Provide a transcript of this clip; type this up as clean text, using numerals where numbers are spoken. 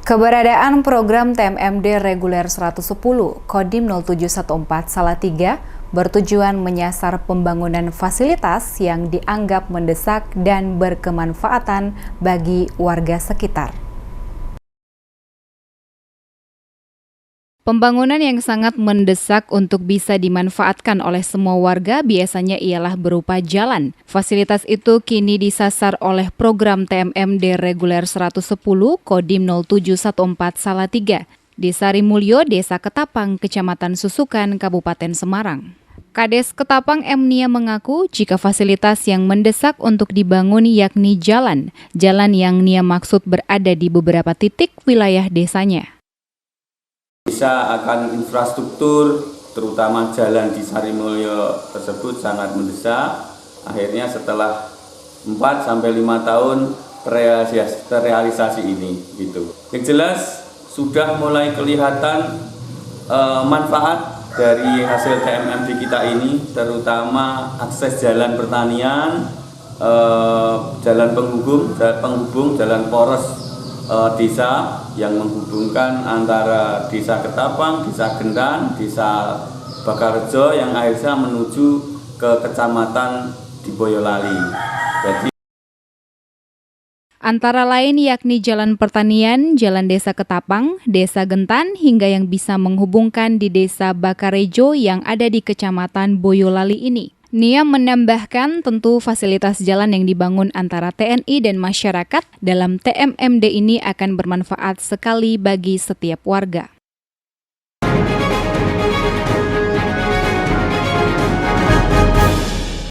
Keberadaan program TMMD reguler 110 Kodim 0714 Salatiga bertujuan menyasar pembangunan fasilitas yang dianggap mendesak dan berkemanfaatan bagi warga sekitar. Pembangunan yang sangat mendesak untuk bisa dimanfaatkan oleh semua warga biasanya ialah berupa jalan. Fasilitas itu kini disasar oleh program TMMD reguler 110 Kodim 0714 Salatiga di Sarimulyo, Desa Ketapang, Kecamatan Susukan, Kabupaten Semarang. Kades Ketapang M. Nia mengaku jika fasilitas yang mendesak untuk dibangun yakni jalan yang Nia maksud berada di beberapa titik wilayah desanya. Bisa akan infrastruktur, terutama jalan di Sarimulyo tersebut sangat mendesak. Akhirnya setelah 4-5 tahun terrealisasi ini, gitu. Yang jelas sudah mulai kelihatan manfaat dari hasil TMMD kita ini, terutama akses jalan pertanian, jalan penghubung, jalan poros desa yang menghubungkan antara Desa Ketapang, Desa Gendan, Desa Bakarjo yang akhirnya menuju ke Kecamatan di Boyolali. Antara lain yakni jalan pertanian, jalan Desa Ketapang, Desa Gentan, hingga yang bisa menghubungkan di Desa Bakarejo yang ada di Kecamatan Boyolali ini. Nia menambahkan tentu fasilitas jalan yang dibangun antara TNI dan masyarakat dalam TMMD ini akan bermanfaat sekali bagi setiap warga.